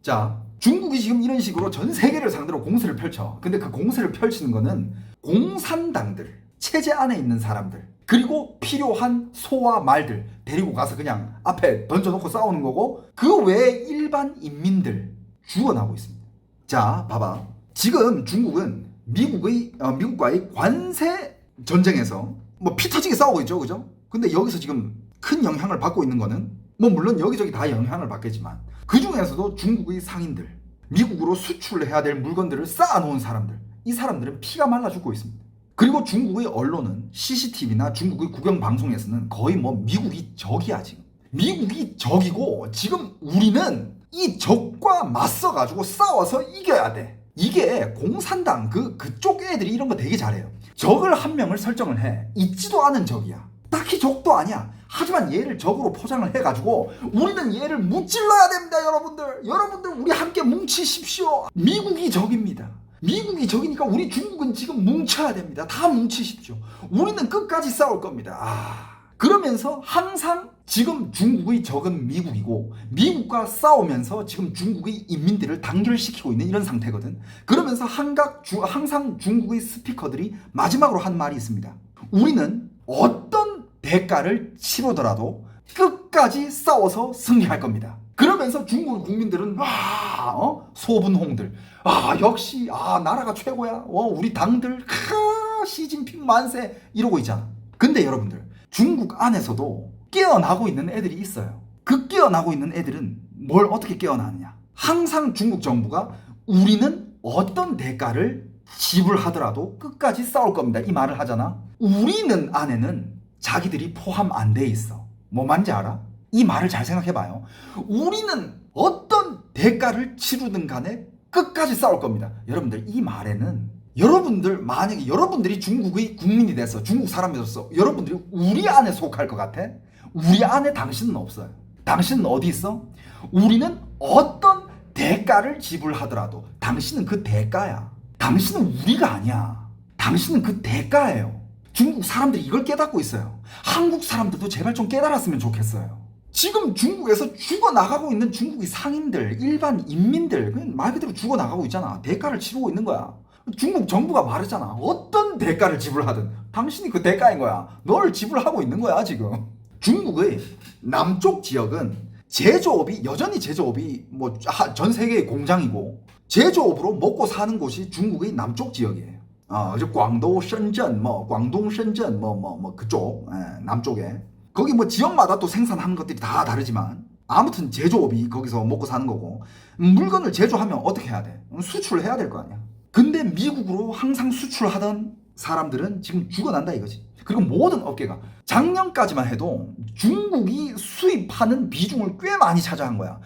자, 중국이 지금 이런 식으로 전 세계를 상대로 공세를 펼쳐. 근데 그 공세를 펼치는 거는 공산당들, 체제 안에 있는 사람들, 그리고 필요한 소와 말들 데리고 가서 그냥 앞에 던져놓고 싸우는 거고, 그 외에 일반 인민들 죽어나고 있습니다. 자, 봐봐. 지금 중국은 미국과의 관세 전쟁에서 뭐 피 터지게 싸우고 있죠, 그죠? 근데 여기서 지금 큰 영향을 받고 있는 거는 뭐 물론 여기저기 다 영향을 받겠지만, 그 중에서도 중국의 상인들, 미국으로 수출해야 될 물건들을 쌓아놓은 사람들, 이 사람들은 피가 말라 죽고 있습니다. 그리고 중국의 언론은 CCTV나 중국의 국영방송에서는 거의 뭐 미국이 적이야. 지금 미국이 적이고, 지금 우리는 이 적과 맞서가지고 싸워서 이겨야 돼. 이게 공산당 그쪽 애들이 이런 거 되게 잘해요. 적을 한 명을 설정을 해. 있지도 않은 적이야. 딱히 적도 아니야. 하지만 얘를 적으로 포장을 해가지고 우리는 얘를 무찔러야 됩니다. 여러분들 우리 함께 뭉치십시오. 미국이 적입니다. 미국이 적이니까 우리 중국은 지금 뭉쳐야 됩니다. 다 뭉치십시오. 우리는 끝까지 싸울 겁니다. 그러면서 항상 지금 중국의 적은 미국이고, 미국과 싸우면서 지금 중국의 인민들을 단결시키고 있는 이런 상태거든. 그러면서 항상 중국의 스피커들이 마지막으로 한 말이 있습니다. 우리는 어떤 대가를 치르더라도 끝까지 싸워서 승리할 겁니다. 그러면서 중국 국민들은 소분홍들, 역시 나라가 최고야, 우리 당들 시진핑 만세 이러고 있잖아. 근데 여러분들, 중국 안에서도 깨어나고 있는 애들이 있어요. 그 깨어나고 있는 애들은 뭘 어떻게 깨어나느냐, 항상 중국 정부가 우리는 어떤 대가를 지불하더라도 끝까지 싸울 겁니다 이 말을 하잖아. 우리는 안에는 자기들이 포함 안 돼 있어. 뭐 말인지 알아? 이 말을 잘 생각해봐요. 우리는 어떤 대가를 치르든 간에 끝까지 싸울 겁니다. 여러분들, 이 말에는 만약에 여러분들이 중국의 국민이 돼서 중국 사람이 됐어, 여러분들이 우리 안에 속할 것 같아? 우리 안에 당신은 없어요. 당신은 어디 있어? 우리는 어떤 대가를 지불하더라도 당신은 그 대가야. 당신은 우리가 아니야. 당신은 그 대가예요. 중국 사람들이 이걸 깨닫고 있어요. 한국 사람들도 제발 좀 깨달았으면 좋겠어요. 지금 중국에서 죽어나가고 있는 중국의 상인들, 일반 인민들, 그냥 말 그대로 죽어나가고 있잖아. 대가를 치르고 있는 거야. 중국 정부가 말했잖아. 어떤 대가를 지불하든 당신이 그 대가인 거야. 널 지불하고 있는 거야 지금. 중국의 남쪽 지역은 여전히 제조업이 뭐 전 세계의 공장이고, 제조업으로 먹고 사는 곳이 중국의 남쪽 지역이에요. 광도,深圳, 광동, 深圳, 그쪽, 남쪽에. 거기 뭐 지역마다 또 생산하는 것들이 다 다르지만, 아무튼 제조업이 거기서 먹고 사는 거고, 물건을 제조하면 어떻게 해야 돼? 수출을 해야 될 거 아니야. 근데 미국으로 항상 수출하던 사람들은 지금 죽어난다 이거지. 그리고 모든 업계가 작년까지만 해도 중국이 수입하는 비중을 꽤 많이 차지한 거야.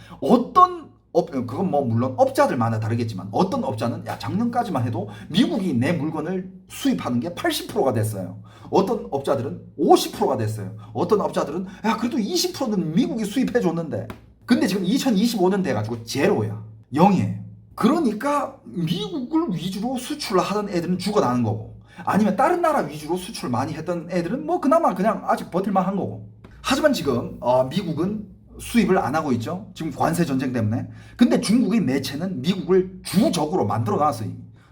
그건 뭐 물론 업자들마다 다르겠지만, 어떤 업자는 작년까지만 해도 미국이 내 물건을 수입하는 게 80%가 됐어요. 어떤 업자들은 50%가 됐어요. 어떤 업자들은 그래도 20%는 미국이 수입해 줬는데. 근데 지금 2025년 돼가지고 제로야. 0이에요. 그러니까 미국을 위주로 수출을 하던 애들은 죽어나는 거고, 아니면 다른 나라 위주로 수출을 많이 했던 애들은 뭐 그나마 그냥 아직 버틸만 한 거고. 하지만 지금 미국은 수입을 안 하고 있죠. 지금 관세 전쟁 때문에. 근데 중국의 매체는 미국을 주적으로 만들어 놨어요.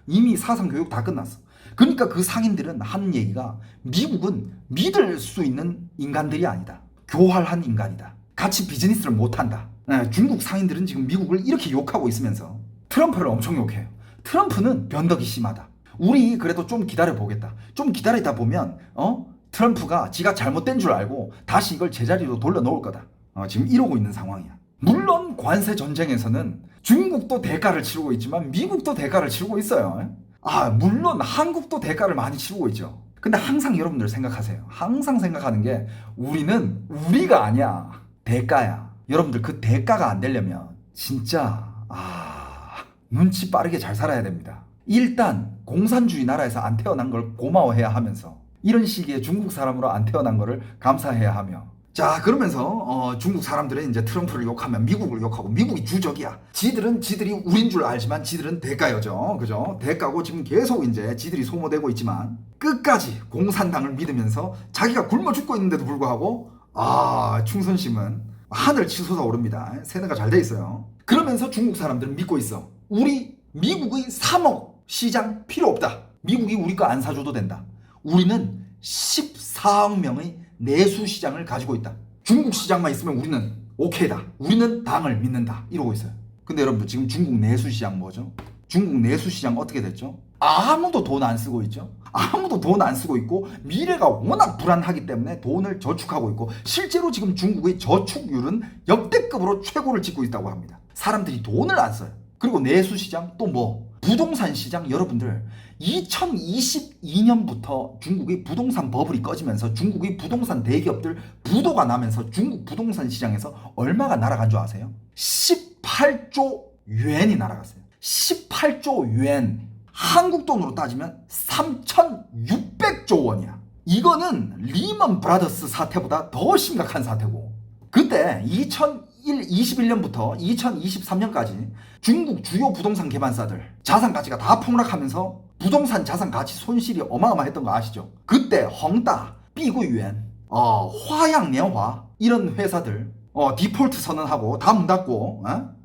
이미 사상 교육 다 끝났어. 그러니까 그 상인들은 하는 얘기가, 미국은 믿을 수 있는 인간들이 아니다. 교활한 인간이다. 같이 비즈니스를 못한다. 중국 상인들은 지금 미국을 이렇게 욕하고 있으면서 트럼프를 엄청 욕해요. 트럼프는 변덕이 심하다. 우리 그래도 좀 기다려 보겠다. 좀 기다리다 보면 트럼프가 지가 잘못된 줄 알고 다시 이걸 제자리로 돌려놓을 거다. 지금 이러고 있는 상황이야. 물론 관세 전쟁에서는 중국도 대가를 치르고 있지만 미국도 대가를 치르고 있어요. 물론 한국도 대가를 많이 치르고 있죠. 근데 항상 여러분들 생각하세요. 항상 생각하는 게, 우리는 우리가 아니야. 대가야. 여러분들, 그 대가가 안 되려면 진짜 눈치 빠르게 잘 살아야 됩니다. 일단 공산주의 나라에서 안 태어난 걸 고마워해야 하면서, 이런 시기에 중국 사람으로 안 태어난 거를 감사해야 하며. 자, 그러면서 중국 사람들은 이제 트럼프를 욕하면 미국을 욕하고, 미국이 주적이야. 지들이 우린 줄 알지만 지들은 대가여죠. 그죠? 대가고 지금 계속 이제 지들이 소모되고 있지만, 끝까지 공산당을 믿으면서 자기가 굶어 죽고 있는데도 불구하고 충선심은 하늘 치솟아 오릅니다. 세뇌가 잘 돼 있어요. 그러면서 중국 사람들은 믿고 있어. 우리 미국의 3억 시장 필요 없다. 미국이 우리 거 안 사줘도 된다. 우리는 14억 명의 내수 시장을 가지고 있다. 중국 시장만 있으면 우리는 오케이다. 우리는 당을 믿는다. 이러고 있어요. 근데 여러분들 지금 중국 내수 시장 뭐죠? 중국 내수 시장 어떻게 됐죠? 아무도 돈 안 쓰고 있죠. 아무도 돈 안 쓰고 있고 미래가 워낙 불안하기 때문에 돈을 저축하고 있고 실제로 지금 중국의 저축률은 역대급으로 최고를 찍고 있다고 합니다. 사람들이 돈을 안 써요. 그리고 내수 시장 또 뭐? 부동산 시장 여러분들 2022년부터 중국의 부동산 버블이 꺼지면서 중국의 부동산 대기업들 부도가 나면서 중국 부동산 시장에서 얼마가 날아간 줄 아세요? 18조 yuan이 날아갔어요. 18조 yuan. 한국 돈으로 따지면 3,600조 원이야. 이거는 리먼 브라더스 사태보다 더 심각한 사태고 그때 2021년부터 2023년까지 중국 주요 부동산 개발사들 자산 가치가 다 폭락하면서 부동산 자산 가치 손실이 어마어마했던 거 아시죠? 그때 헝다, 삐구유엔, 화양년화 이런 회사들 디폴트 선언하고 다 문 닫고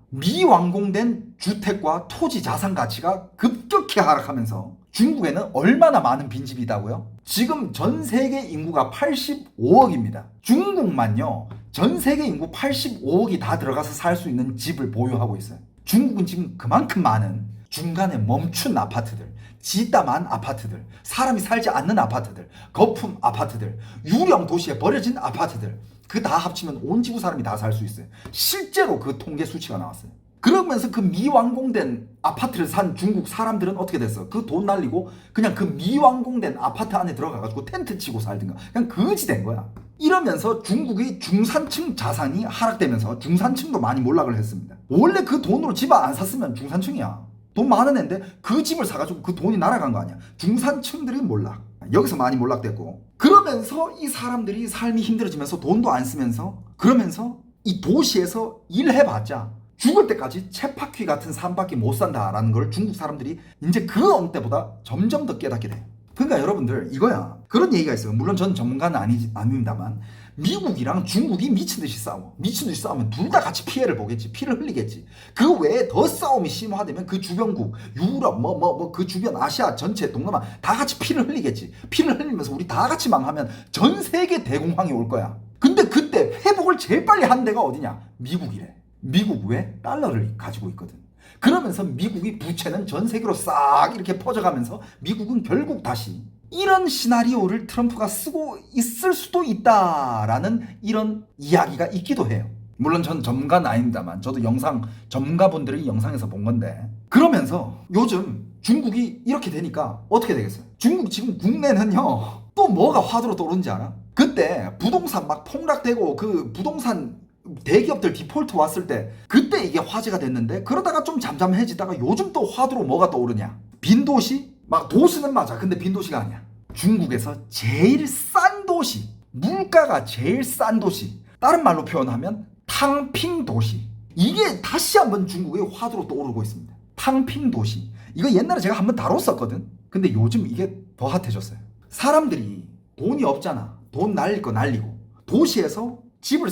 미완공된 주택과 토지 자산 가치가 급격히 하락하면서 중국에는 얼마나 많은 빈집이 있다고요? 지금 전 세계 인구가 85억입니다. 중국만요. 전 세계 인구 85억이 다 들어가서 살 수 있는 집을 보유하고 있어요. 중국은 지금 그만큼 많은 중간에 멈춘 아파트들, 지따만 아파트들, 사람이 살지 않는 아파트들, 거품 아파트들, 유령 도시에 버려진 아파트들 그 다 합치면 온 지구 사람이 다 살 수 있어요. 실제로 그 통계 수치가 나왔어요. 그러면서 그 미완공된 아파트를 산 중국 사람들은 어떻게 됐어? 그 돈 날리고 그냥 그 미완공된 아파트 안에 들어가가지고 텐트 치고 살든가 그냥 거지 된 거야. 이러면서 중국의 중산층 자산이 하락되면서 중산층도 많이 몰락을 했습니다. 원래 그 돈으로 집 안 샀으면 중산층이야. 돈 많은 애인데 그 집을 사가지고 그 돈이 날아간 거 아니야. 중산층들이 몰락. 여기서 많이 몰락됐고 그러면서 이 사람들이 삶이 힘들어지면서 돈도 안 쓰면서 그러면서 이 도시에서 일해봤자 죽을 때까지 쳇바퀴 같은 삶밖에 못 산다라는 걸 중국 사람들이 이제 그 어느 때보다 점점 더 깨닫게 돼요. 그러니까 여러분들 이거야. 그런 얘기가 있어요. 물론 전 전문가는 아닙니다만 미국이랑 중국이 미친 듯이 싸워. 미친 듯이 싸우면 둘 다 같이 피해를 보겠지. 피를 흘리겠지. 그 외에 더 싸움이 심화되면 그 주변국, 유럽, 그 주변 아시아 전체, 동남아 다 같이 피를 흘리겠지. 피를 흘리면서 우리 다 같이 망하면 전 세계 대공황이 올 거야. 근데 그때 회복을 제일 빨리 한 데가 어디냐? 미국이래. 미국 왜? 달러를 가지고 있거든. 그러면서 미국이 부채는 전 세계로 싹 이렇게 퍼져가면서 미국은 결국 다시 이런 시나리오를 트럼프가 쓰고 있을 수도 있다라는 이런 이야기가 있기도 해요. 물론 전 전문가는 아닙니다만 저도 영상 전문가분들의 영상에서 본 건데 그러면서 요즘 중국이 이렇게 되니까 어떻게 되겠어요? 중국 지금 국내는요 또 뭐가 화두로 떠오르는지 알아? 그때 부동산 막 폭락되고 그 부동산 대기업들 디폴트 왔을 때 그때 이게 화제가 됐는데 그러다가 좀 잠잠해지다가 요즘 또 화두로 뭐가 떠오르냐? 빈도시? 막 도시는 맞아. 근데 빈도시가 아니야. 중국에서 제일 싼 도시, 물가가 제일 싼 도시, 다른 말로 표현하면 탕핑 도시. 이게 다시 한번 중국의 화두로 떠오르고 있습니다. 탕핑 도시. 이거 옛날에 제가 한번 다뤘었거든. 근데 요즘 이게 더 핫해졌어요. 사람들이 돈이 없잖아. 돈 날릴 거 날리고 도시에서 집을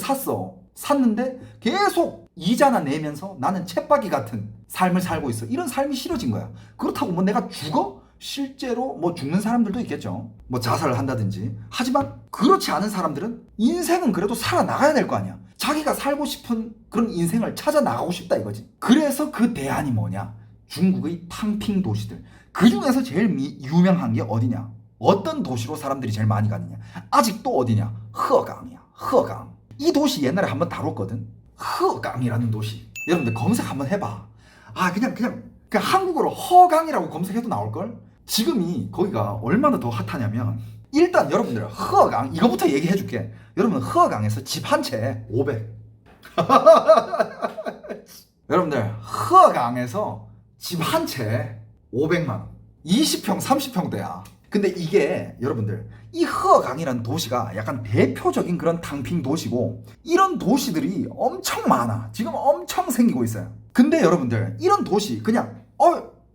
샀는데 계속 이자나 내면서 나는 쳇바퀴 같은 삶을 살고 있어. 이런 삶이 싫어진 거야. 그렇다고 뭐 내가 죽어? 실제로 뭐 죽는 사람들도 있겠죠. 뭐 자살을 한다든지. 하지만 그렇지 않은 사람들은 인생은 그래도 살아나가야 될 거 아니야. 자기가 살고 싶은 그런 인생을 찾아 나가고 싶다 이거지. 그래서 그 대안이 뭐냐? 중국의 탕핑 도시들. 그 중에서 제일 유명한 게 어디냐? 어떤 도시로 사람들이 제일 많이 가느냐? 아직도 어디냐? 허강이야. 허강. 이 도시 옛날에 한번 다뤘거든. 허강이라는 도시. 여러분들 검색 한번 해봐. 그냥 한국어로 허강이라고 검색해도 나올걸? 지금이 거기가 얼마나 더 핫하냐면 일단 여러분들 허강 이거부터 얘기해줄게. 여러분 허강에서 집 한 채 500. 여러분들 허강에서 집 한 채 500만 원. 20평 30평대야. 근데 이게 여러분들 이 허강이라는 도시가 약간 대표적인 그런 탕핑 도시고 이런 도시들이 엄청 많아. 지금 엄청 생기고 있어요. 근데 여러분들 이런 도시 그냥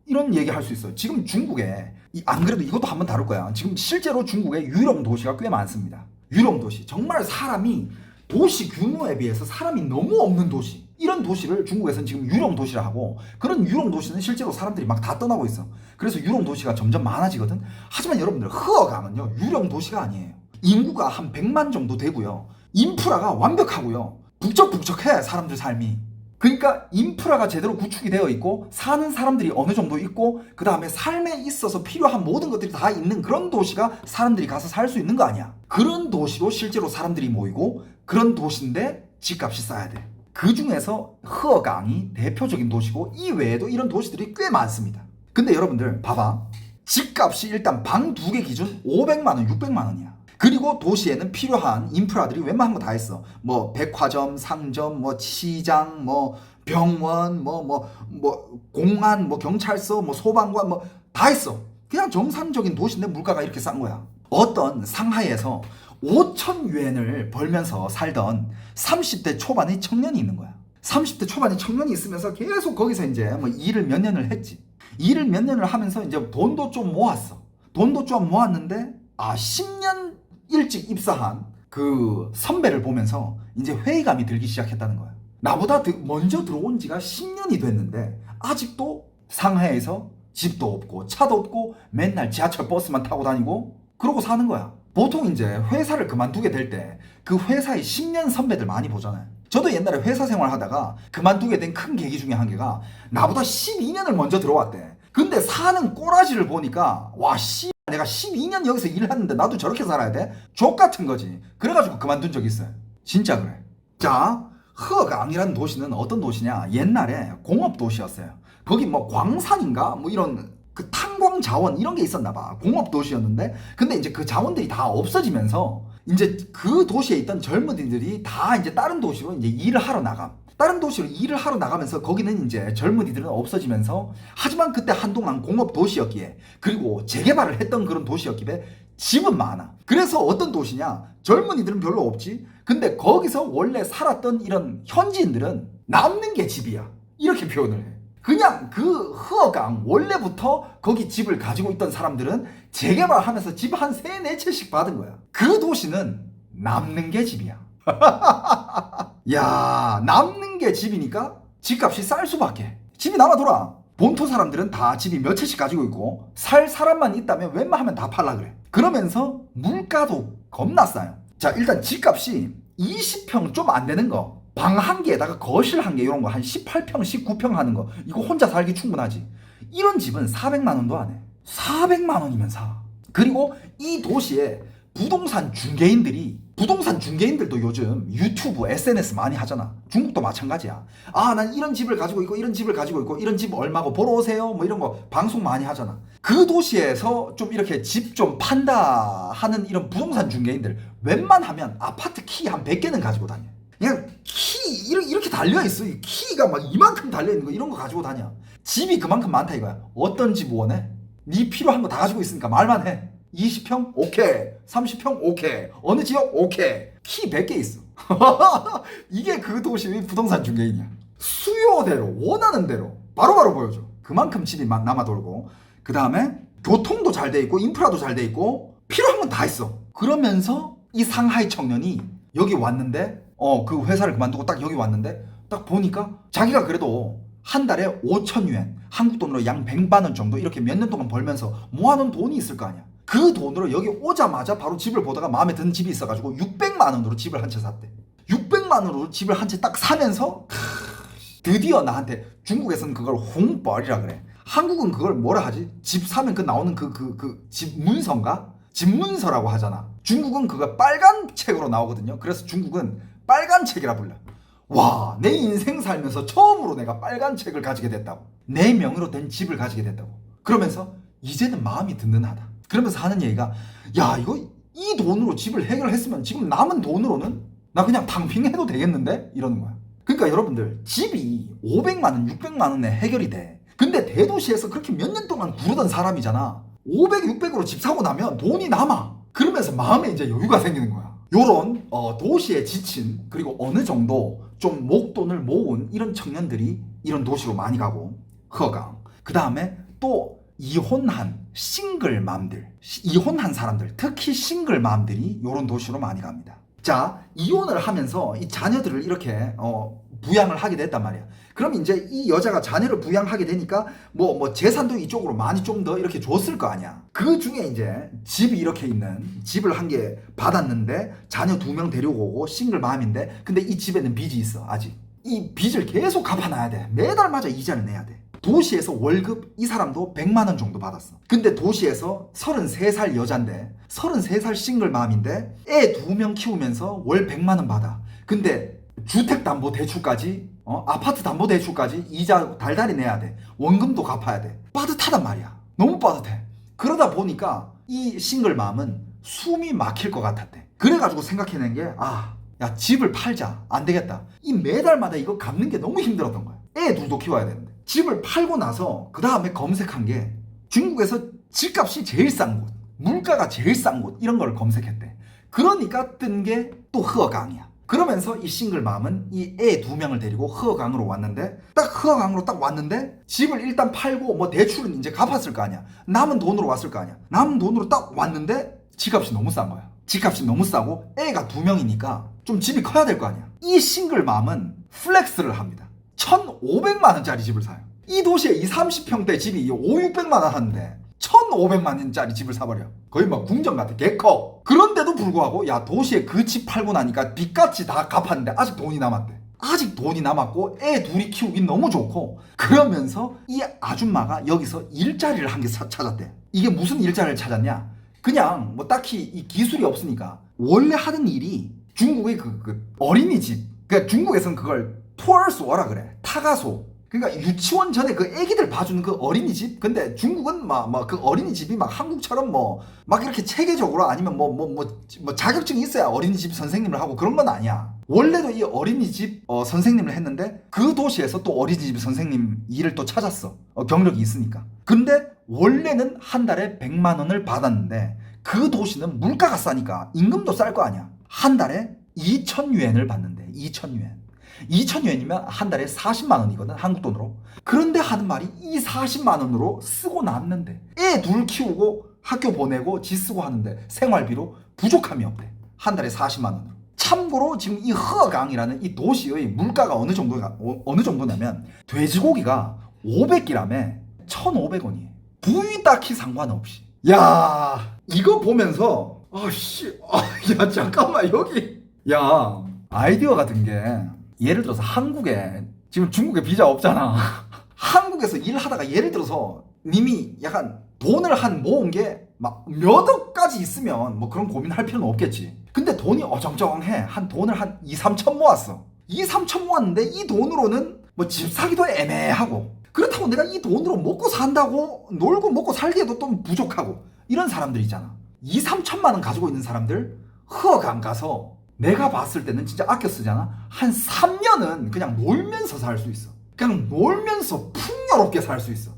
이런 얘기 할 수 있어요. 지금 중국에 안 그래도 이것도 한번 다룰 거야. 지금 실제로 중국에 유령 도시가 꽤 많습니다. 유령 도시 정말 사람이 도시 규모에 비해서 사람이 너무 없는 도시, 이런 도시를 중국에서는 지금 유령 도시라 하고, 그런 유령 도시는 실제로 사람들이 막 다 떠나고 있어. 그래서 유령 도시가 점점 많아지거든. 하지만 여러분들, 허강은요 유령 도시가 아니에요. 인구가 한 100만 정도 되고요, 인프라가 완벽하고요, 북적북적해 사람들 삶이. 그러니까 인프라가 제대로 구축이 되어 있고 사는 사람들이 어느 정도 있고, 그 다음에 삶에 있어서 필요한 모든 것들이 다 있는 그런 도시가 사람들이 가서 살 수 있는 거 아니야. 그런 도시로 실제로 사람들이 모이고, 그런 도시인데 집값이 싸야 돼. 그 중에서 허강이 대표적인 도시고, 이 외에도 이런 도시들이 꽤 많습니다. 근데 여러분들 봐봐, 집값이 일단 방 2개 기준 500만 원, 600만 원이야. 그리고 도시에는 필요한 인프라들이 웬만한 거 다 있어. 뭐 백화점, 상점, 뭐 시장, 뭐 병원, 뭐 공안, 뭐 경찰서, 뭐 소방관, 뭐 다 있어. 그냥 정상적인 도시인데 물가가 이렇게 싼 거야. 어떤 상하이에서 5천 유엔을 벌면서 살던 30대 초반의 청년이 있는 거야. 30대 초반의 청년이 있으면서 계속 거기서 이제 뭐 일을 몇 년을 했지. 일을 몇 년을 하면서 이제 돈도 좀 모았어. 돈도 좀 모았는데 10년 일찍 입사한 그 선배를 보면서 이제 회의감이 들기 시작했다는 거야. 나보다 먼저 들어온 지가 10년이 됐는데 아직도 상하이에서 집도 없고 차도 없고 맨날 지하철 버스만 타고 다니고 그러고 사는 거야. 보통 이제 회사를 그만두게 될 때 그 회사의 10년 선배들 많이 보잖아요. 저도 옛날에 회사 생활 하다가 그만두게 된 큰 계기 중에 한 개가 나보다 12년을 먼저 들어왔대. 근데 사는 꼬라지를 보니까 와 내가 12년 여기서 일을 했는데 나도 저렇게 살아야 돼? 족 같은 거지. 그래가지고 그만둔 적이 있어요. 진짜 그래. 자, 허강이라는 도시는 어떤 도시냐? 옛날에 공업 도시였어요. 거기 뭐 광산인가? 뭐 이런 그 탄광 자원 이런 게 있었나 봐. 공업 도시였는데, 근데 이제 그 자원들이 다 없어지면서 이제 그 도시에 있던 젊은이들이 다 이제 다른 도시로 이제 일을 하러 나감. 다른 도시로 일을 하러 나가면서 거기는 이제 젊은이들은 없어지면서, 하지만 그때 한동안 공업 도시였기에, 그리고 재개발을 했던 그런 도시였기에 집은 많아. 그래서 어떤 도시냐? 젊은이들은 별로 없지. 근데 거기서 원래 살았던 이런 현지인들은 남는 게 집이야. 이렇게 표현을 해. 그냥 그 허강 원래부터 거기 집을 가지고 있던 사람들은 재개발하면서 집 한 3-4채씩 받은 거야. 그 도시는 남는 게 집이야. 야, 남는 게 집이니까 집값이 쌀 수밖에. 집이 남아돌아. 본토 사람들은 다 집이 몇 채씩 가지고 있고 살 사람만 있다면 웬만하면 다 팔라 그래. 그러면서 물가도 겁나 싸요. 자, 일단 집값이 20평 좀 안 되는 거, 방 한 개에다가 거실 한 개 이런 거 한 18평, 19평 하는 거, 이거 혼자 살기 충분하지. 이런 집은 400만 원도 안 해. 400만 원이면 사. 그리고 이 도시에 부동산 중개인들도 요즘 유튜브, SNS 많이 하잖아. 중국도 마찬가지야. 난 이런 집을 가지고 있고 이런 집을 가지고 있고 이런 집 얼마고 보러 오세요 뭐 이런 거 방송 많이 하잖아. 그 도시에서 좀 이렇게 집 좀 판다 하는 이런 부동산 중개인들 웬만하면 아파트 키 한 100개는 가지고 다녀. 그냥 키 이렇게 달려있어. 키가 막 이만큼 달려있는 거 이런 거 가지고 다녀. 집이 그만큼 많다 이거야. 어떤 집 원해? 네 필요한 거 다 가지고 있으니까 말만 해. 20평? 오케이. 30평? 오케이. 어느 지역? 오케이. 키 100개 있어. 이게 그 도시의 부동산 중개인이야. 수요대로, 원하는 대로 바로바로 보여줘. 그만큼 집이 막 남아돌고, 그 다음에 교통도 잘 돼 있고 인프라도 잘 돼 있고 필요한 건 다 있어. 그러면서 이 상하이 청년이 여기 왔는데, 그 회사를 그만두고 딱 여기 왔는데 딱 보니까 자기가 그래도 한 달에 5천 유엔, 한국 돈으로 양 100만 원 정도 이렇게 몇 년 동안 벌면서 모아놓은 돈이 있을 거 아니야. 그 돈으로 여기 오자마자 바로 집을 보다가 마음에 드는 집이 있어가지고 600만 원으로 집을 한 채 샀대. 600만 원으로 집을 한 채 딱 사면서 드디어 나한테, 중국에서는 그걸 홍벌이라 그래. 한국은 그걸 뭐라 하지? 집 사면 그 나오는 그 집문서인가? 집문서라고 하잖아. 중국은 그거 빨간 책으로 나오거든요. 그래서 중국은 빨간 책이라 불러. 와, 내 인생 살면서 처음으로 내가 빨간 책을 가지게 됐다고. 내 명의로 된 집을 가지게 됐다고. 그러면서 이제는 마음이 든든하다. 그러면서 하는 얘기가, 야, 이거 이 돈으로 집을 해결했으면 지금 남은 돈으로는 나 그냥 탕핑해도 되겠는데? 이러는 거야. 그러니까 여러분들, 집이 500만 원, 600만 원에 해결이 돼. 근데 대도시에서 그렇게 몇 년 동안 구르던 사람이잖아. 500, 600으로 집 사고 나면 돈이 남아. 그러면서 마음에 이제 여유가 생기는 거야. 요런 도시에 지친, 그리고 어느 정도 좀 목돈을 모은 이런 청년들이 이런 도시로 많이 가고, 허강. 그 다음에 또 이혼한 싱글맘들, 이혼한 사람들, 특히 싱글맘들이 요런 도시로 많이 갑니다. 자, 이혼을 하면서 이 자녀들을 이렇게 부양을 하게 됐단 말이야. 그럼 이제 이 여자가 자녀를 부양하게 되니까 뭐 재산도 이쪽으로 많이 좀 더 이렇게 줬을 거 아니야. 그 중에 이제 집이 이렇게 있는 집을 한 개 받았는데 자녀 2명 데려오고 싱글맘인데 근데 이 집에는 빚이 있어 아직. 이 빚을 계속 갚아놔야 돼. 매달마다 이자를 내야 돼. 도시에서 월급 이 사람도 100만 원 정도 받았어. 근데 도시에서 33살 여잔데 33살 싱글맘인데 애 2명 키우면서 월 100만 원 받아. 근데 주택담보대출까지 아파트담보대출까지 이자 달달이 내야 돼. 원금도 갚아야 돼. 빠듯하단 말이야. 너무 빠듯해. 그러다 보니까 이 싱글맘은 숨이 막힐 것 같았대. 그래가지고 생각해낸 게 야 집을 팔자. 안 되겠다. 이 매달마다 이거 갚는 게 너무 힘들었던 거야. 애 둘도 키워야 되는데. 집을 팔고 나서 그 다음에 검색한 게 중국에서 집값이 제일 싼 곳, 물가가 제일 싼 곳 이런 걸 검색했대. 그러니까 뜬 게 또 허강이야. 그러면서 이 싱글맘은 이 애 2명을 데리고 허강으로 왔는데 딱 허강으로 딱 왔는데 집을 일단 팔고 뭐 대출은 이제 갚았을 거 아니야. 남은 돈으로 왔을 거 아니야. 남은 돈으로 딱 왔는데 집값이 너무 싼 거야. 집값이 너무 싸고 애가 2명이니까 좀 집이 커야 될 거 아니야. 이 싱글맘은 플렉스를 합니다. 1,500만 원짜리 집을 사요. 이 도시에 20, 30평대 집이 5, 600만 원 하는데 1,500만 원짜리 집을 사버려. 거의 막 궁전 같아. 개커. 그런데도 불구하고 야 도시에 그 집 팔고 나니까 빚같이 다 갚았는데 아직 돈이 남았대. 아직 돈이 남았고 애 둘이 키우긴 너무 좋고 그러면서 이 아줌마가 여기서 일자리를 한 개 찾았대. 이게 무슨 일자리를 찾았냐? 그냥 뭐 딱히 이 기술이 없으니까 원래 하던 일이 중국의 그 어린이집. 그러니까 중국에서는 그걸 토얼소라 그래. 타가소. 그러니까 유치원 전에 그 애기들 봐주는 그 어린이집. 근데 중국은 막 그 어린이집이 막 한국처럼 막 이렇게 체계적으로 아니면 뭐 자격증이 있어야 어린이집 선생님을 하고 그런 건 아니야. 원래도 이 어린이집 선생님을 했는데 그 도시에서 또 어린이집 선생님 일을 또 찾았어. 경력이 있으니까. 근데 원래는 한 달에 100만 원을 받았는데 그 도시는 물가가 싸니까 임금도 쌀 거 아니야. 한 달에 2,000유엔을 받는데 2,000유엔. 2,000유엔이면 한 달에 40만 원이거든 한국 돈으로. 그런데 하는 말이 이 40만 원으로 쓰고 남는데 애 둘 키우고 학교 보내고 지 쓰고 하는데 생활비로 부족함이 없대. 한 달에 40만 원으로. 참고로 지금 이 허강이라는 이 도시의 물가가 어느 정도냐면 돼지고기가 500g에 1,500원이에요. 부위 딱히 상관없이. 야 이거 보면서 야 잠깐만 여기 야 아이디어 같은 게 예를 들어서 한국에 지금 중국에 비자 없잖아. 한국에서 일하다가 예를 들어서 님이 약간 돈을 한 모은 게 막 몇 억까지 있으면 뭐 그런 고민할 필요는 없겠지. 근데 돈이 어정쩡해. 돈을 한 2, 3천 모았어. 2, 3천 모았는데 이 돈으로는 뭐 집 사기도 애매하고 그렇다고 내가 이 돈으로 먹고 산다고 놀고 먹고 살기에도 좀 부족하고 이런 사람들 있잖아. 2, 3천만 원 가지고 있는 사람들 허강 가서 내가 봤을 때는 진짜 아껴 쓰잖아. 한 3년은 그냥 놀면서 살 수 있어. 그냥 놀면서 풍요롭게 살 수 있어.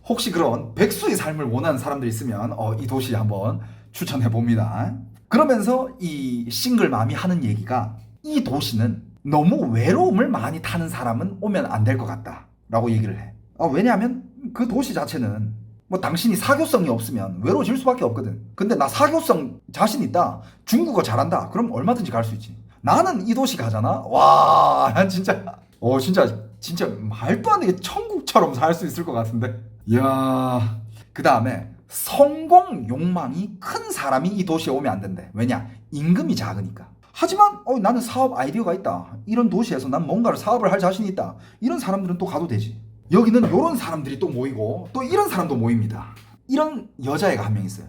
혹시 그런 백수의 삶을 원하는 사람들 있으면 이 도시 한번 추천해 봅니다. 그러면서 이 싱글맘이 하는 얘기가 이 도시는 너무 외로움을 많이 타는 사람은 오면 안 될 것 같다 라고 얘기를 해. 왜냐하면 그 도시 자체는 뭐 당신이 사교성이 없으면 외로워질 수밖에 없거든. 근데 나 사교성 자신 있다. 중국어 잘한다. 그럼 얼마든지 갈 수 있지. 나는 이 도시 가잖아. 와, 난 진짜 진짜 말도 안 되게 천국처럼 살 수 있을 것 같은데. 이야. 그 다음에 성공 욕망이 큰 사람이 이 도시에 오면 안 된대. 왜냐? 임금이 작으니까. 하지만 나는 사업 아이디어가 있다. 이런 도시에서 난 뭔가를 사업을 할 자신이 있다. 이런 사람들은 또 가도 되지. 여기는 이런 사람들이 또 모이고 또 이런 사람도 모입니다. 이런 여자애가 한 명 있어요.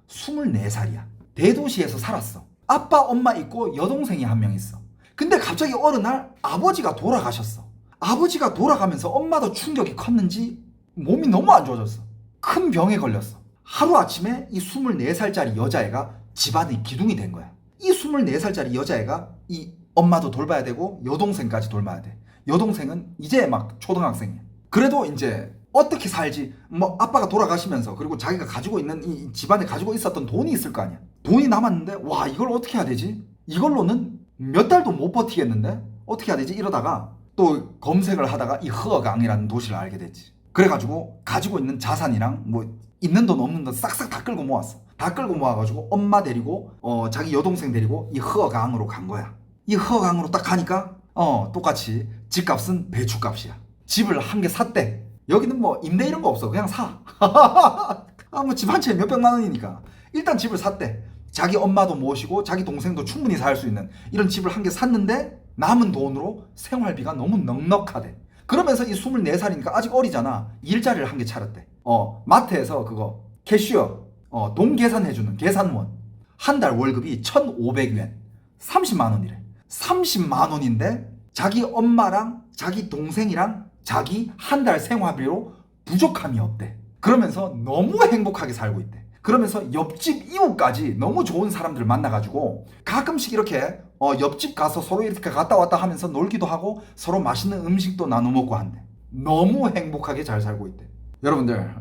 24살이야. 대도시에서 살았어. 아빠 엄마 있고 여동생이 한 명 있어. 근데 갑자기 어느 날 아버지가 돌아가셨어. 아버지가 돌아가면서 엄마도 충격이 컸는지 몸이 너무 안 좋아졌어. 큰 병에 걸렸어. 하루아침에 이 24살짜리 여자애가 집안의 기둥이 된 거야. 이 24살짜리 여자애가 이 엄마도 돌봐야 되고 여동생까지 돌봐야 돼. 여동생은 이제 막 초등학생이야. 그래도 이제 어떻게 살지? 뭐 아빠가 돌아가시면서 그리고 자기가 가지고 있는 이 집안에 가지고 있었던 돈이 있을 거 아니야. 돈이 남았는데 와 이걸 어떻게 해야 되지? 이걸로는 몇 달도 못 버티겠는데? 어떻게 해야 되지? 이러다가 또 검색을 하다가 이 허강이라는 도시를 알게 됐지. 그래가지고 가지고 있는 자산이랑 뭐 있는 돈 없는 돈 싹싹 다 끌고 모았어. 다 끌고 모아가지고 엄마 데리고 자기 여동생 데리고 이 허강으로 간 거야. 이 허강으로 딱 가니까 똑같이 집값은 배추값이야. 집을 한 개 샀대. 여기는 뭐 임대 이런 거 없어. 그냥 사. 뭐 집 한 채에 몇백만 원이니까 일단 집을 샀대. 자기 엄마도 모시고 자기 동생도 충분히 살 수 있는 이런 집을 한 개 샀는데 남은 돈으로 생활비가 너무 넉넉하대. 그러면서 이 24살이니까 아직 어리잖아. 일자리를 한 개 차렸대. 마트에서 그거 캐시어 돈 계산해주는 계산원. 한 달 월급이 1,500위엔 30만 원이래. 30만 원인데 자기 엄마랑 자기 동생이랑 자기 한 달 생활비로 부족함이 없대. 그러면서 너무 행복하게 살고 있대. 그러면서 옆집 이웃까지 너무 좋은 사람들 만나가지고 가끔씩 이렇게 옆집 가서 서로 이렇게 갔다 왔다 하면서 놀기도 하고 서로 맛있는 음식도 나눠 먹고 한대. 너무 행복하게 잘 살고 있대. 여러분들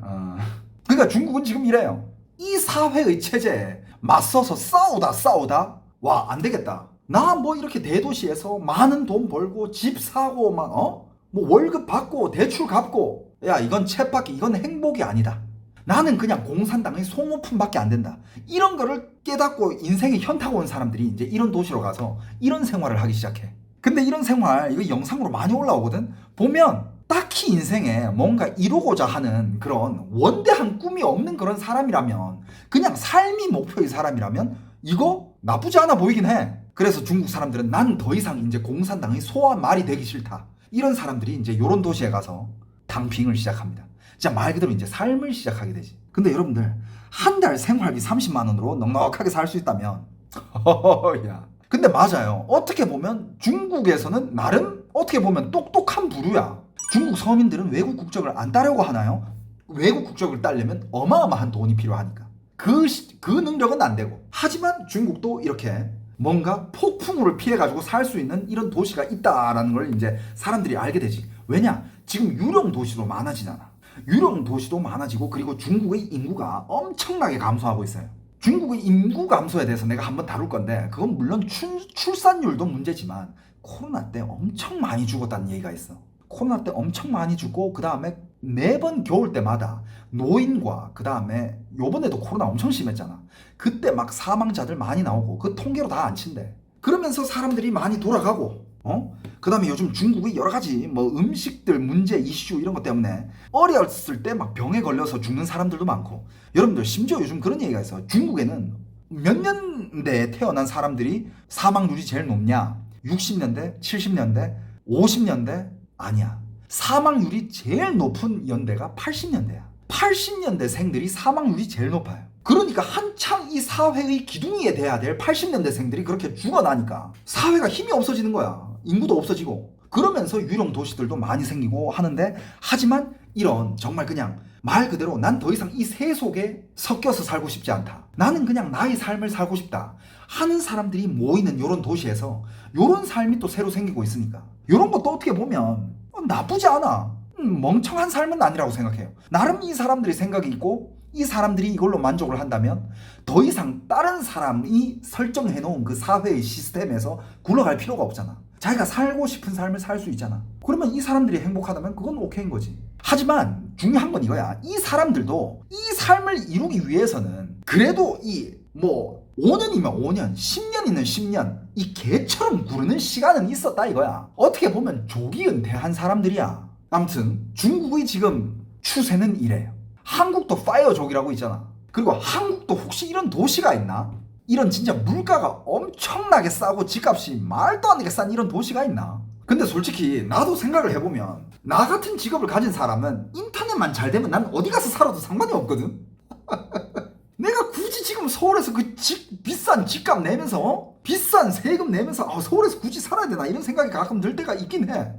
그러니까 중국은 지금 이래요. 이 사회의 체제에 맞서서 싸우다 와 안 되겠다. 나 뭐 이렇게 대도시에서 많은 돈 벌고 집 사고 막 뭐 월급 받고 대출 갚고 야 이건 쳇바퀴 이건 행복이 아니다. 나는 그냥 공산당의 소모품밖에 안 된다. 이런 거를 깨닫고 인생에 현타가 온 사람들이 이제 이런 도시로 가서 이런 생활을 하기 시작해. 근데 이런 생활 이거 영상으로 많이 올라오거든. 보면 딱히 인생에 뭔가 이루고자 하는 그런 원대한 꿈이 없는 그런 사람이라면, 그냥 삶이 목표의 사람이라면 이거 나쁘지 않아 보이긴 해. 그래서 중국 사람들은 난 더 이상 이제 공산당의 소와 말이 되기 싫다. 이런 사람들이 이제 이런 도시에 가서 당빙을 시작합니다. 진짜 말 그대로 이제 삶을 시작하게 되지. 근데 여러분들 한 달 생활비 30만 원으로 넉넉하게 살 수 있다면 야. 근데 맞아요. 어떻게 보면 중국에서는 나름 어떻게 보면 똑똑한 부류야. 중국 서민들은 외국 국적을 안 따려고 하나요? 외국 국적을 따려면 어마어마한 돈이 필요하니까 그 능력은 안 되고. 하지만 중국도 이렇게 뭔가 폭풍우를 피해가지고 살 수 있는 이런 도시가 있다라는 걸 이제 사람들이 알게 되지. 왜냐? 지금 유령 도시도 많아지잖아. 유령 도시도 많아지고, 그리고 중국의 인구가 엄청나게 감소하고 있어요. 중국의 인구 감소에 대해서 내가 한번 다룰 건데, 그건 물론 출산율도 문제지만 코로나 때 엄청 많이 죽었다는 얘기가 있어. 코로나 때 엄청 많이 죽고, 그 다음에 매번 겨울 때마다 노인과, 그 다음에 요번에도 코로나 엄청 심했잖아. 그때 막 사망자들 많이 나오고 그 통계로 다 안 친대. 그러면서 사람들이 많이 돌아가고, 그 다음에 요즘 중국의 여러 가지 뭐 음식들 문제 이슈 이런 것 때문에 어렸을 때 막 병에 걸려서 죽는 사람들도 많고. 여러분들 심지어 요즘 그런 얘기가 있어. 중국에는 몇 년대에 태어난 사람들이 사망률이 제일 높냐? 60년대, 70년대, 50년대? 아니야. 사망률이 제일 높은 연대가 80년대야. 80년대 생들이 사망률이 제일 높아요. 그러니까 한창 이 사회의 기둥이에 돼야 될 80년대 생들이 그렇게 죽어나니까 사회가 힘이 없어지는 거야. 인구도 없어지고. 그러면서 유령 도시들도 많이 생기고 하는데, 하지만 이런 정말 그냥 말 그대로 난 더 이상 이 새 속에 섞여서 살고 싶지 않다. 나는 그냥 나의 삶을 살고 싶다 하는 사람들이 모이는 이런 도시에서 이런 삶이 또 새로 생기고 있으니까 이런 것도 어떻게 보면 나쁘지 않아. 멍청한 삶은 아니라고 생각해요. 나름 이 사람들이 생각이 있고 이 사람들이 이걸로 만족을 한다면 더 이상 다른 사람이 설정해 놓은 그 사회의 시스템에서 굴러갈 필요가 없잖아. 자기가 살고 싶은 삶을 살 수 있잖아. 그러면 이 사람들이 행복하다면 그건 오케이인 거지. 하지만 중요한 건 이거야. 이 사람들도 이 삶을 이루기 위해서는 그래도 이 뭐 5년이면 5년, 10년이면 10년 이 개처럼 구르는 시간은 있었다 이거야. 어떻게 보면 조기 은퇴한 사람들이야. 아무튼 중국의 지금 추세는 이래요. 한국도 파이어족이라고 있잖아. 그리고 한국도 혹시 이런 도시가 있나? 이런 진짜 물가가 엄청나게 싸고 집값이 말도 안 되게 싼 이런 도시가 있나? 근데 솔직히 나도 생각을 해보면 나 같은 직업을 가진 사람은 인터넷만 잘 되면 난 어디 가서 살아도 상관이 없거든. 내가 굳이 지금 서울에서 그 비싼 집값 내면서 비싼 세금 내면서 서울에서 굳이 살아야 되나 이런 생각이 가끔 들 때가 있긴 해.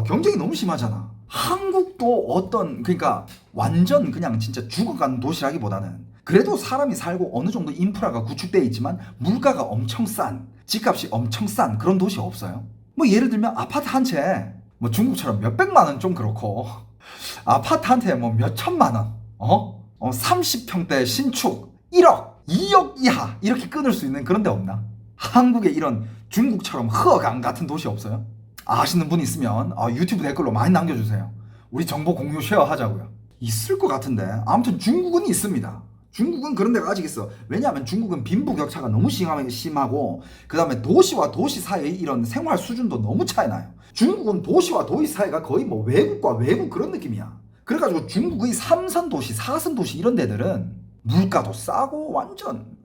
경쟁이 너무 심하잖아. 한국도 그러니까 완전 그냥 진짜 죽어가는 도시라기보다는 그래도 사람이 살고 어느 정도 인프라가 구축되어 있지만 물가가 엄청 싼, 집값이 엄청 싼 그런 도시 없어요? 뭐 예를 들면 아파트 한 채 뭐 중국처럼 몇백만 원 좀 그렇고 아파트 한 채 뭐 몇천만 원 30평대 신축 1억 2억 이하 이렇게 끊을 수 있는 그런 데 없나? 한국에 이런 중국처럼 허강 같은 도시 없어요? 아시는 분 있으면 유튜브 댓글로 많이 남겨주세요. 우리 정보 공유 쉐어 하자고요. 있을 것 같은데 아무튼 중국은 있습니다. 중국은 그런 데가 아직 있어. 왜냐하면 중국은 빈부격차가 너무 심하고 그 다음에 도시와 도시 사이의 이런 생활 수준도 너무 차이 나요. 중국은 도시와 도시 사이가 거의 뭐 외국과 외국 그런 느낌이야. 그래가지고 중국의 3선 도시, 4선 도시 이런 데들은 물가도 싸고 완전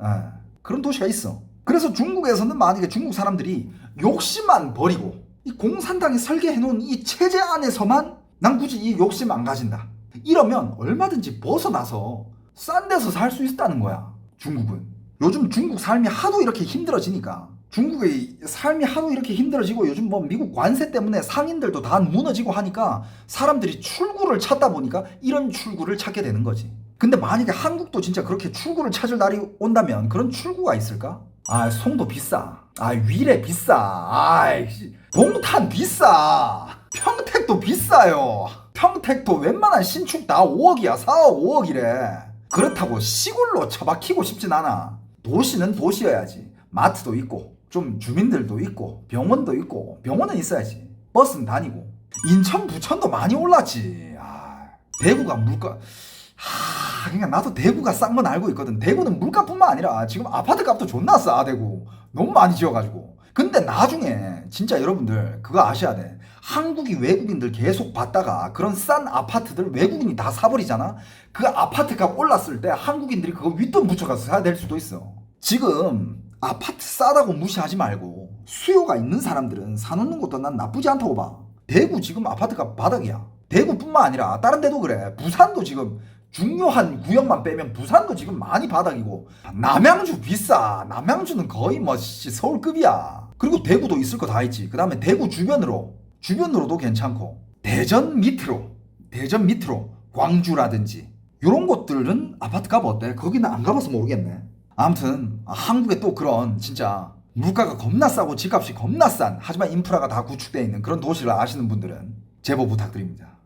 그런 도시가 있어. 그래서 중국에서는 만약에 중국 사람들이 욕심만 버리고 이 공산당이 설계해놓은 이 체제 안에서만 난 굳이 이 욕심 안 가진다. 이러면 얼마든지 벗어나서 싼 데서 살 수 있다는 거야. 중국은. 요즘 중국 삶이 하도 이렇게 힘들어지니까 중국의 삶이 하도 이렇게 힘들어지고 요즘 뭐 미국 관세 때문에 상인들도 다 무너지고 하니까 사람들이 출구를 찾다 보니까 이런 출구를 찾게 되는 거지. 근데 만약에 한국도 진짜 그렇게 출구를 찾을 날이 온다면 그런 출구가 있을까? 아, 송도 비싸. 아, 위례 비싸. 아, 동탄 비싸. 평택도 비싸요. 평택도 웬만한 신축 다 5억이야. 4억, 5억이래. 그렇다고 시골로 처박히고 싶진 않아. 도시는 도시여야지. 마트도 있고 좀 주민들도 있고 병원도 있고 병원은 있어야지. 버스는 다니고. 인천 부천도 많이 올랐지. 대구가 물가 그러니까 나도 대구가 싼 건 알고 있거든. 대구는 물가뿐만 아니라 지금 아파트 값도 존나 싸. 대구 너무 많이 지어가지고. 근데 나중에 진짜 여러분들 그거 아셔야 돼. 한국이 외국인들 계속 받다가 그런 싼 아파트들 외국인이 다 사버리잖아. 그 아파트 값 올랐을 때 한국인들이 그거 윗돈 붙여가서 사야 될 수도 있어. 지금 아파트 싸다고 무시하지 말고 수요가 있는 사람들은 사놓는 것도 난 나쁘지 않다고 봐. 대구 지금 아파트가 바닥이야. 대구뿐만 아니라 다른 데도 그래. 부산도 지금 중요한 구역만 빼면 부산도 지금 많이 바닥이고 남양주 비싸. 남양주는 거의 뭐 서울급이야. 그리고 대구도 있을 거 다 있지. 그 다음에 대구 주변으로도 괜찮고 대전 밑으로 광주라든지 이런 곳들은 아파트값 어때? 거기는 안 가봐서 모르겠네. 아무튼 한국에 또 그런 진짜 물가가 겁나 싸고 집값이 겁나 싼 하지만 인프라가 다 구축되어 있는 그런 도시를 아시는 분들은 제보 부탁드립니다.